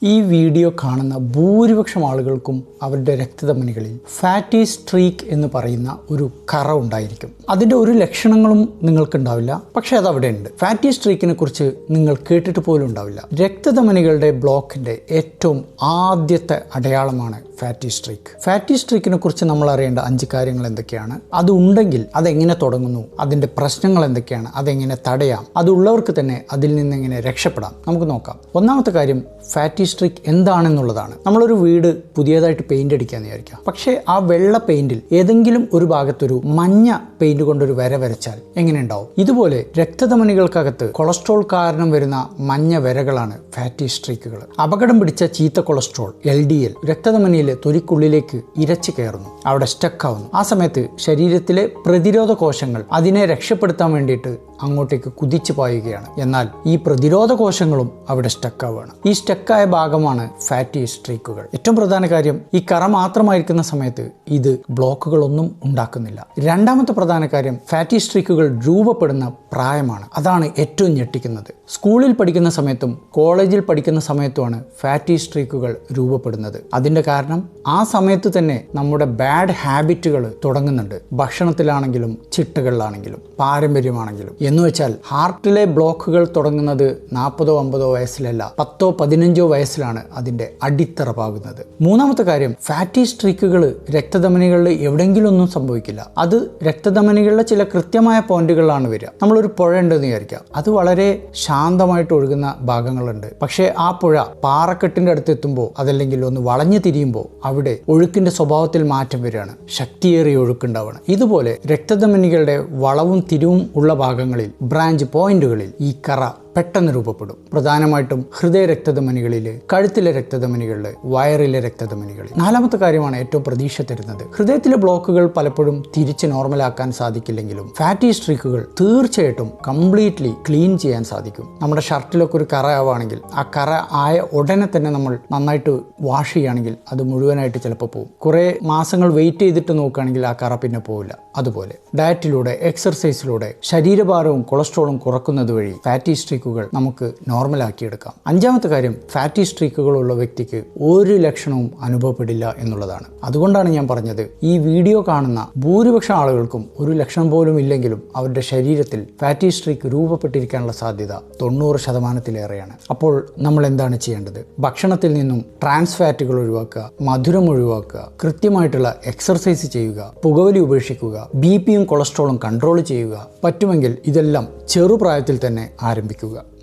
ഈ വീഡിയോ കാണുന്ന ഭൂരിപക്ഷം ആളുകൾക്കും അവരുടെ രക്തധമനികളിൽ ഫാറ്റി സ്ട്രീക്ക് എന്ന് പറയുന്ന ഒരു കറ ഉണ്ടായിരിക്കും. അതിൻ്റെ ഒരു ലക്ഷണങ്ങളും നിങ്ങൾക്കുണ്ടാവില്ല, പക്ഷേ അത് അവിടെ ഉണ്ട്. ഫാറ്റി സ്ട്രീക്കിനെ കുറിച്ച് നിങ്ങൾ കേട്ടിട്ട് പോലും ഉണ്ടാവില്ല. രക്തധമനികളുടെ ബ്ലോക്കിൻ്റെ ഏറ്റവും ആദ്യത്തെ അടയാളമാണ് ഫാറ്റി സ്ട്രീക്ക്. ഫാറ്റി സ്ട്രീക്കിനെ കുറിച്ച് നമ്മൾ അറിയേണ്ട 5 കാര്യങ്ങൾ എന്തൊക്കെയാണ്, അത് ഉണ്ടെങ്കിൽ അതെങ്ങനെ തുടങ്ങുന്നു, അതിൻ്റെ പ്രശ്നങ്ങൾ എന്തൊക്കെയാണ്, അതെങ്ങനെ തടയാം, അതുള്ളവർക്ക് തന്നെ അതിൽ നിന്ന് എങ്ങനെ രക്ഷപ്പെടാം, നമുക്ക് നോക്കാം. ഒന്നാമത്തെ കാര്യം ഫാറ്റി സ്ട്രീക്ക് എന്താണെന്നുള്ളതാണ്. നമ്മളൊരു വീട് പുതിയതായിട്ട് പെയിന്റ് അടിക്കാന്ന് വിചാരിക്കാം. പക്ഷേ ആ വെള്ള പെയിന്റിൽ ഏതെങ്കിലും ഒരു ഭാഗത്തൊരു മഞ്ഞ പെയിന്റ് കൊണ്ടൊരു വര വരച്ചാൽ എങ്ങനെ ഉണ്ടാവും? ഇതുപോലെ രക്തധമനികൾക്കകത്ത് കൊളസ്ട്രോൾ കാരണം വരുന്ന മഞ്ഞ വരകളാണ് ഫാറ്റി സ്ട്രീക്കുകൾ. അപകടം പിടിച്ച ചീത്ത കൊളസ്ട്രോൾ LDL രക്തധമനിയിലെ തൊലിക്കുള്ളിലേക്ക് ഇരച്ചു കയറുന്നു, അവിടെ സ്റ്റക്കാവുന്നു. ആ സമയത്ത് ശരീരത്തിലെ പ്രതിരോധ കോശങ്ങൾ അതിനെ രക്ഷപ്പെടുത്താൻ വേണ്ടിയിട്ട് അങ്ങോട്ടേക്ക് കുതിച്ചു പായുകയാണ്. എന്നാൽ ഈ പ്രതിരോധ കോശങ്ങളും അവിടെ സ്റ്റക്കാവുകയാണ്. ഈ സ്റ്റക്കായ ഭാഗമാണ് ഫാറ്റി സ്ട്രീക്കുകൾ. ഏറ്റവും പ്രധാന കാര്യം, ഈ കറ മാത്രമായിരിക്കുന്ന സമയത്ത് ഇത് ബ്ലോക്കുകളൊന്നും ഉണ്ടാക്കുന്നില്ല. രണ്ടാമത്തെ പ്രധാന കാര്യം, ഫാറ്റി സ്ട്രീക്കുകൾ രൂപപ്പെടുന്ന പ്രായമാണ്. അതാണ് ഏറ്റവും ഞെട്ടിക്കുന്നത്. സ്കൂളിൽ പഠിക്കുന്ന സമയത്തും കോളേജിൽ പഠിക്കുന്ന സമയത്തുമാണ് ഫാറ്റി സ്ട്രീക്കുകൾ രൂപപ്പെടുന്നത്. അതിൻ്റെ കാരണം ആ സമയത്ത് തന്നെ നമ്മുടെ ബാഡ് ഹാബിറ്റുകൾ തുടങ്ങുന്നുണ്ട്. ഭക്ഷണത്തിലാണെങ്കിലും ചിട്ടകളിലാണെങ്കിലും പാരമ്പര്യമാണെങ്കിലും. എന്ന് വെച്ചാൽ ഹാർട്ടിലെ ബ്ലോക്കുകൾ തുടങ്ങുന്നത് 40-50 വയസ്സിലല്ല, 10-15 വയസ്സിലാണ് അതിൻ്റെ അടിത്തറ പാകുന്നത്. മൂന്നാമത്തെ കാര്യം, ഫാറ്റി സ്ട്രീക്കുകൾ രക്തധമനികളിൽ എവിടെയെങ്കിലും ഒന്നും സംഭവിക്കില്ല. അത് രക്തധമനികളിലെ ചില കൃത്യമായ പോയിന്റുകളിലാണ് വരിക. നമ്മളൊരു പുഴ ഉണ്ടെന്ന് വിചാരിക്കാം, അത് വളരെ ശാന്തമായിട്ട് ഒഴുകുന്ന ഭാഗങ്ങളുണ്ട്. പക്ഷേ ആ പുഴ പാറക്കെട്ടിൻ്റെ അടുത്ത് എത്തുമ്പോൾ, അതല്ലെങ്കിൽ ഒന്ന് വളഞ്ഞു തിരിയുമ്പോൾ അവിടെ ഒഴുക്കിൻ്റെ സ്വഭാവത്തിൽ മാറ്റം വരികയാണ്, ശക്തിയേറിയ ഒഴുക്കുണ്ടാവുകയാണ്. ഇതുപോലെ രക്തധമനികളുടെ വളവും തിരിവും ഉള്ള ഭാഗങ്ങളിൽ, ബ്രാഞ്ച് പോയിന്റുകളിൽ ഈ കറ പെട്ടെന്ന് രൂപപ്പെടും. പ്രധാനമായിട്ടും ഹൃദയ രക്തധമനികളിൽ, കഴുത്തിലെ രക്തധമനികളിൽ, വയറിലെ രക്തധമനികളിൽ. നാലാമത്തെ കാര്യമാണ് ഏറ്റവും പ്രതീക്ഷ തരുന്നത്. ഹൃദയത്തിലെ ബ്ലോക്കുകൾ പലപ്പോഴും തിരിച്ച് നോർമലാക്കാൻ സാധിക്കില്ലെങ്കിലും ഫാറ്റി സ്ട്രീക്കുകൾ തീർച്ചയായിട്ടും കംപ്ലീറ്റ്ലി ക്ലീൻ ചെയ്യാൻ സാധിക്കും. നമ്മുടെ ഷർട്ടിലൊക്കെ ഒരു കറ ആവുകയാണെങ്കിൽ ആ കറ ആയ ഉടനെ തന്നെ നമ്മൾ നന്നായിട്ട് വാഷ് ചെയ്യുകയാണെങ്കിൽ അത് മുഴുവനായിട്ട് ചിലപ്പോൾ പോകും. കുറേ മാസങ്ങൾ വെയിറ്റ് ചെയ്തിട്ട് നോക്കുകയാണെങ്കിൽ ആ കറ പിന്നെ പോവില്ല. അതുപോലെ ഡയറ്റിലൂടെ, എക്സർസൈസിലൂടെ ശരീരഭാരവും കൊളസ്ട്രോളും കുറക്കുന്നത് വഴി ഫാറ്റി സ്ട്രീക്ക് നമുക്ക് നോർമലാക്കിയെടുക്കാം. അഞ്ചാമത്തെ കാര്യം, ഫാറ്റി സ്ട്രീക്കുകൾ ഉള്ള വ്യക്തിക്ക് ഒരു ലക്ഷണവും അനുഭവപ്പെടില്ല എന്നുള്ളതാണ്. അതുകൊണ്ടാണ് ഞാൻ പറഞ്ഞത്, ഈ വീഡിയോ കാണുന്ന ഭൂരിപക്ഷം ആളുകൾക്കും ഒരു ലക്ഷണം പോലും ഇല്ലെങ്കിലും അവരുടെ ശരീരത്തിൽ ഫാറ്റി സ്ട്രീക്ക് രൂപപ്പെട്ടിരിക്കാനുള്ള സാധ്യത 90%-ലേറെയാണ്. അപ്പോൾ നമ്മൾ എന്താണ് ചെയ്യേണ്ടത്? ഭക്ഷണത്തിൽ നിന്നും ട്രാൻസ് ഫാറ്റുകൾ ഒഴിവാക്കുക, മധുരം ഒഴിവാക്കുക, കൃത്യമായിട്ടുള്ള എക്സർസൈസ് ചെയ്യുക, പുകവലി ഉപേക്ഷിക്കുക, BP യും കൊളസ്ട്രോളും കൺട്രോൾ ചെയ്യുക. പറ്റുമെങ്കിൽ ഇതെല്ലാം ചെറുപ്രായത്തിൽ തന്നെ ആരംഭിക്കുക.